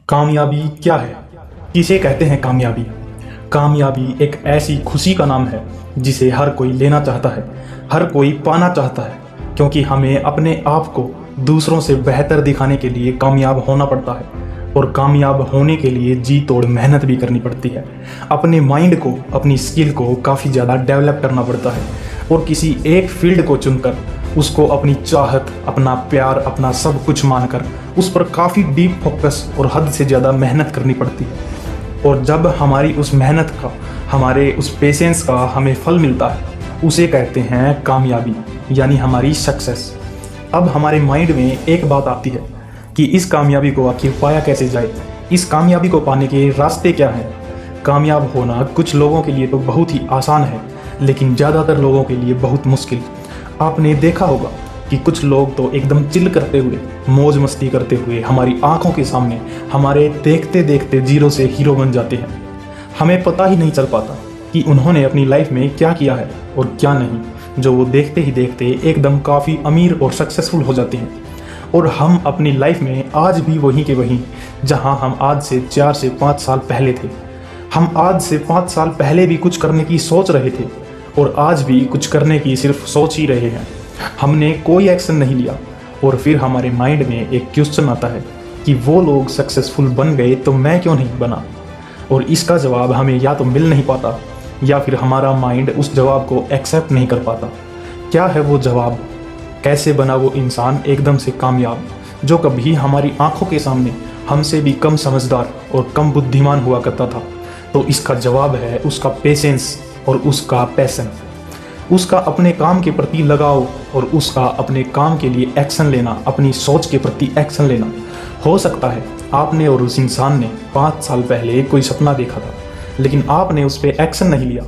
कामयाबी क्या है? किसे कहते हैं कामयाबी? कामयाबी एक ऐसी खुशी का नाम है जिसे हर कोई लेना चाहता है, हर कोई पाना चाहता है, क्योंकि हमें अपने आप को दूसरों से बेहतर दिखाने के लिए कामयाब होना पड़ता है और कामयाब होने के लिए जी तोड़ मेहनत भी करनी पड़ती है। अपने माइंड को, अपनी स्किल को काफ़ी ज़्यादा डेवलप करना पड़ता है और किसी एक फील्ड को चुनकर उसको अपनी चाहत, अपना प्यार, अपना सब कुछ मानकर उस पर काफ़ी डीप फोकस और हद से ज़्यादा मेहनत करनी पड़ती है। और जब हमारी उस मेहनत का, हमारे उस पेशेंस का हमें फल मिलता है, उसे कहते हैं कामयाबी, यानी हमारी सक्सेस। अब हमारे माइंड में एक बात आती है कि इस कामयाबी को आखिर पाया कैसे जाए, इस कामयाबी को पाने के रास्ते क्या हैं। कामयाब होना कुछ लोगों के लिए तो बहुत ही आसान है, लेकिन ज़्यादातर लोगों के लिए बहुत मुश्किल। आपने देखा होगा कि कुछ लोग तो एकदम चिल करते हुए, मौज मस्ती करते हुए हमारी आंखों के सामने हमारे देखते देखते जीरो से हीरो बन जाते हैं। हमें पता ही नहीं चल पाता कि उन्होंने अपनी लाइफ में क्या किया है और क्या नहीं, जो वो देखते ही देखते एकदम काफ़ी अमीर और सक्सेसफुल हो जाते हैं। और हम अपनी लाइफ में आज भी वहीं के वहीं, जहां हम आज से 4 से 5 साल पहले थे। हम आज से 5 साल पहले भी कुछ करने की सोच रहे थे और आज भी कुछ करने की सिर्फ सोच ही रहे हैं। हमने कोई एक्शन नहीं लिया और फिर हमारे माइंड में एक क्वेश्चन आता है कि वो लोग सक्सेसफुल बन गए तो मैं क्यों नहीं बना। और इसका जवाब हमें या तो मिल नहीं पाता या फिर हमारा माइंड उस जवाब को एक्सेप्ट नहीं कर पाता। क्या है वो जवाब? कैसे बना वो इंसान एकदम से कामयाब, जो कभी हमारी आंखों के सामने हमसे भी कम समझदार और कम बुद्धिमान हुआ करता था? तो इसका जवाब है उसका पेशेंस और उसका पैशन, उसका अपने काम के प्रति लगाव और उसका अपने काम के लिए एक्शन लेना, अपनी सोच के प्रति एक्शन लेना। हो सकता है आपने और उस इंसान ने 5 साल पहले कोई सपना देखा था, लेकिन आपने उस पर एक्शन नहीं लिया,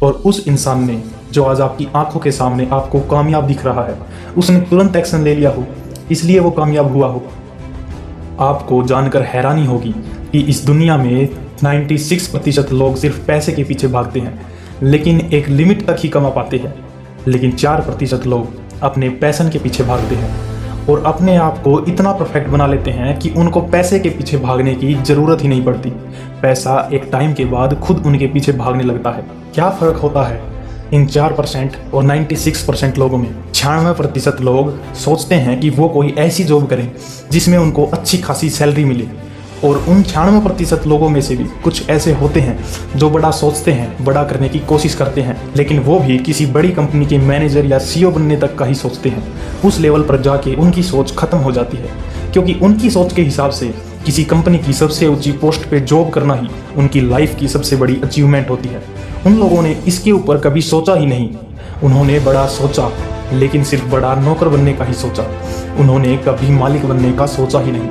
और उस इंसान ने, जो आज आपकी आंखों के सामने आपको कामयाब दिख रहा है, उसने तुरंत एक्शन ले लिया हो, इसलिए वो कामयाब हुआ हो। आपको जानकर हैरानी होगी कि इस दुनिया में 96% लोग सिर्फ पैसे के पीछे भागते हैं, लेकिन एक लिमिट तक ही कमा पाते हैं। लेकिन 4% लोग अपने पैशन के पीछे भागते हैं और अपने आप को इतना परफेक्ट बना लेते हैं कि उनको पैसे के पीछे भागने की ज़रूरत ही नहीं पड़ती। पैसा एक टाइम के बाद खुद उनके पीछे भागने लगता है। क्या फ़र्क होता है इन 4% और 96% लोगों में? 96% लोग सोचते हैं कि वो कोई ऐसी जॉब करें जिसमें उनको अच्छी खासी सैलरी मिले, और उन 96% लोगों में से भी कुछ ऐसे होते हैं जो बड़ा सोचते हैं, बड़ा करने की कोशिश करते हैं, लेकिन वो भी किसी बड़ी कंपनी के मैनेजर या सीईओ बनने तक का ही सोचते हैं। उस लेवल पर जाके उनकी सोच खत्म हो जाती है, क्योंकि उनकी सोच के हिसाब से किसी कंपनी की सबसे ऊंची पोस्ट पे जॉब करना ही उनकी लाइफ की सबसे बड़ी अचीवमेंट होती है। उन लोगों ने इसके ऊपर कभी सोचा ही नहीं। उन्होंने बड़ा सोचा, लेकिन सिर्फ बड़ा नौकर बनने का ही सोचा। उन्होंने कभी मालिक बनने का सोचा ही नहीं,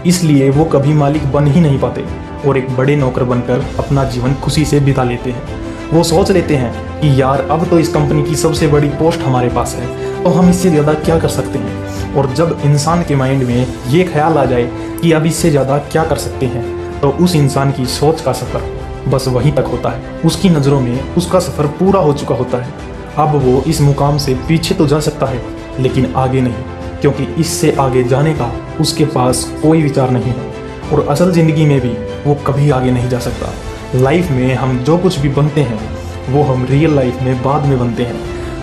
इसलिए वो कभी मालिक बन ही नहीं पाते और एक बड़े नौकर बनकर अपना जीवन खुशी से बिता लेते हैं। वो सोच लेते हैं कि यार, अब तो इस कंपनी की सबसे बड़ी पोस्ट हमारे पास है, तो हम इससे ज़्यादा क्या कर सकते हैं। और जब इंसान के माइंड में ये ख्याल आ जाए कि अब इससे ज़्यादा क्या कर सकते हैं, तो उस इंसान की सोच का सफ़र बस वहीं तक होता है। उसकी नज़रों में उसका सफ़र पूरा हो चुका होता है। अब वो इस मुकाम से पीछे तो जा सकता है, लेकिन आगे नहीं, क्योंकि इससे आगे जाने का उसके पास कोई विचार नहीं है। और असल ज़िंदगी में भी वो कभी आगे नहीं जा सकता। लाइफ में हम जो कुछ भी बनते हैं वो हम रियल लाइफ में बाद में बनते हैं,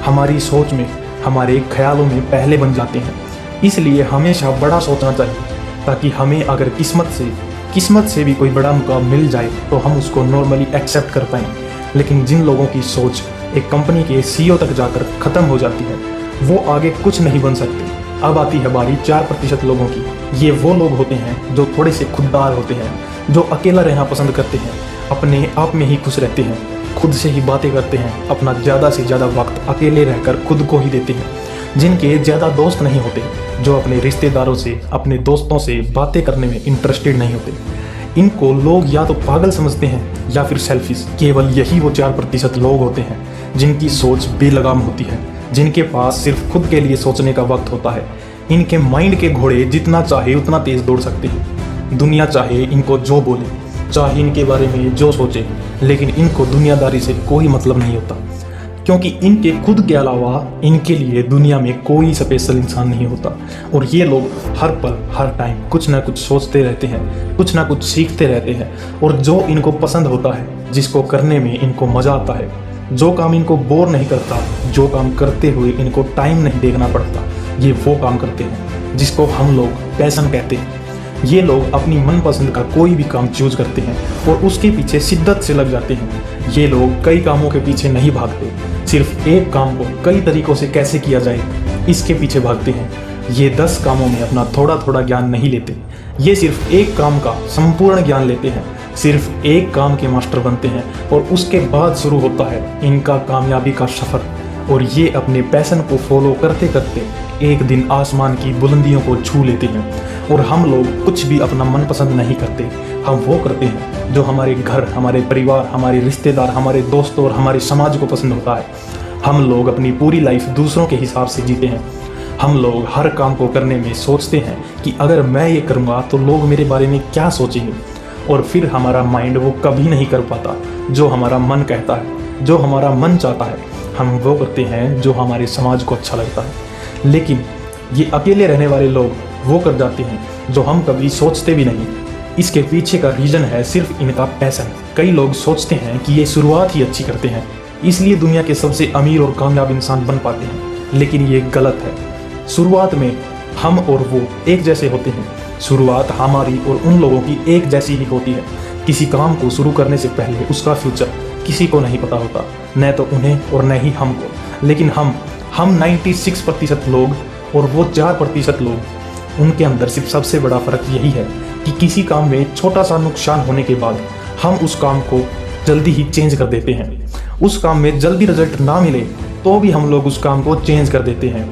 हमारी सोच में, हमारे ख्यालों में पहले बन जाते हैं। इसलिए हमेशा बड़ा सोचना चाहिए, ताकि हमें अगर किस्मत से भी कोई बड़ा मुकाम मिल जाए तो हम उसको नॉर्मली एक्सेप्ट कर पाएँ। लेकिन जिन लोगों की सोच एक कंपनी के सीईओ तक जाकर ख़त्म हो जाती है, वो आगे कुछ नहीं बन सकते। अब आती है बारी 4% लोगों की। ये वो लोग होते हैं जो थोड़े से खुददार होते हैं, जो अकेला रहना पसंद करते हैं, अपने आप में ही खुश रहते हैं, खुद से ही बातें करते हैं, अपना ज़्यादा से ज़्यादा वक्त अकेले रहकर खुद को ही देते हैं, जिनके ज़्यादा दोस्त नहीं होते, जो अपने रिश्तेदारों से, अपने दोस्तों से बातें करने में इंटरेस्टेड नहीं होते। इनको लोग या तो पागल समझते हैं या फिर सेल्फिश। केवल यही वो 4% लोग होते हैं जिनकी सोच बेलगाम होती है, जिनके पास सिर्फ खुद के लिए सोचने का वक्त होता है। इनके माइंड के घोड़े जितना चाहे उतना तेज दौड़ सकते हैं। दुनिया चाहे इनको जो बोले, चाहे इनके बारे में जो सोचे, लेकिन इनको दुनियादारी से कोई मतलब नहीं होता, क्योंकि इनके खुद के अलावा इनके लिए दुनिया में कोई स्पेशल इंसान नहीं होता। और ये लोग हर पल हर टाइम कुछ ना कुछ सोचते रहते हैं, कुछ ना कुछ सीखते रहते हैं, और जो इनको पसंद होता है, जिसको करने में इनको मज़ा आता है, जो काम इनको बोर नहीं करता, जो काम करते हुए इनको टाइम नहीं देखना पड़ता, ये वो काम करते हैं जिसको हम लोग पैशन कहते हैं। ये लोग अपनी मनपसंद का कोई भी काम चूज करते हैं और उसके पीछे शिद्दत से लग जाते हैं। ये लोग कई कामों के पीछे नहीं भागते, सिर्फ एक काम को कई तरीकों से कैसे किया जाए इसके पीछे भागते हैं। ये 10 कामों में अपना थोड़ा थोड़ा ज्ञान नहीं लेते, ये सिर्फ एक काम का संपूर्ण ज्ञान लेते हैं, सिर्फ एक काम के मास्टर बनते हैं और उसके बाद शुरू होता है इनका कामयाबी का सफ़र। और ये अपने पैशन को फॉलो करते करते एक दिन आसमान की बुलंदियों को छू लेते हैं। और हम लोग कुछ भी अपना मनपसंद नहीं करते, हम वो करते हैं जो हमारे घर, हमारे परिवार, हमारे रिश्तेदार, हमारे दोस्तों और हमारे समाज को पसंद होता है। हम लोग अपनी पूरी लाइफ दूसरों के हिसाब से जीते हैं। हम लोग हर काम को करने में सोचते हैं कि अगर मैं ये करूँगा तो लोग मेरे बारे में क्या सोचेंगे, और फिर हमारा माइंड वो कभी नहीं कर पाता जो हमारा मन कहता है, जो हमारा मन चाहता है। हम वो करते हैं जो हमारे समाज को अच्छा लगता है। लेकिन ये अकेले रहने वाले लोग वो कर जाते हैं जो हम कभी सोचते भी नहीं। इसके पीछे का रीज़न है सिर्फ इनका पैशन। कई लोग सोचते हैं कि ये शुरुआत ही अच्छी करते हैं, इसलिए दुनिया के सबसे अमीर और कामयाब इंसान बन पाते हैं, लेकिन ये गलत है। शुरुआत में हम और वो एक जैसे होते हैं। शुरुआत हमारी और उन लोगों की एक जैसी ही होती है। किसी काम को शुरू करने से पहले उसका फ्यूचर किसी को नहीं पता होता, न तो उन्हें और न ही हमको। लेकिन हम 96% लोग और वो 4% लोग, उनके अंदर सिर्फ सबसे बड़ा फ़र्क यही है कि किसी काम में छोटा सा नुकसान होने के बाद हम उस काम को जल्दी ही चेंज कर देते हैं। उस काम में जल्दी रिजल्ट ना मिले तो भी हम लोग उस काम को चेंज कर देते हैं,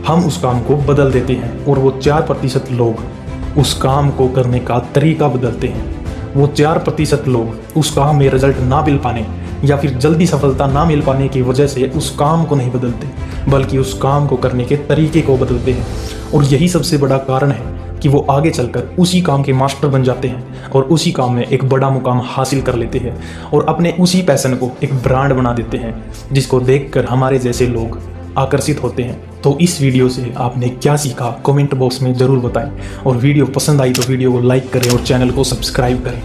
हम उस काम को बदल देते हैं। और वो 4% लोग उस काम को करने का तरीका बदलते हैं। वो 4% लोग उस काम में रिजल्ट ना मिल पाने या फिर जल्दी सफलता ना मिल पाने की वजह से उस काम को नहीं बदलते, बल्कि उस काम को करने के तरीके को बदलते हैं। और यही सबसे बड़ा कारण है कि वो आगे चलकर उसी काम के मास्टर बन जाते हैं और उसी काम में एक बड़ा मुकाम हासिल कर लेते हैं और अपने उसी पैशन को एक ब्रांड बना देते हैं, जिसको देखकर हमारे जैसे लोग आकर्षित होते हैं। तो इस वीडियो से आपने क्या सीखा कमेंट बॉक्स में ज़रूर बताएं, और वीडियो पसंद आई तो वीडियो को लाइक करें और चैनल को सब्सक्राइब करें।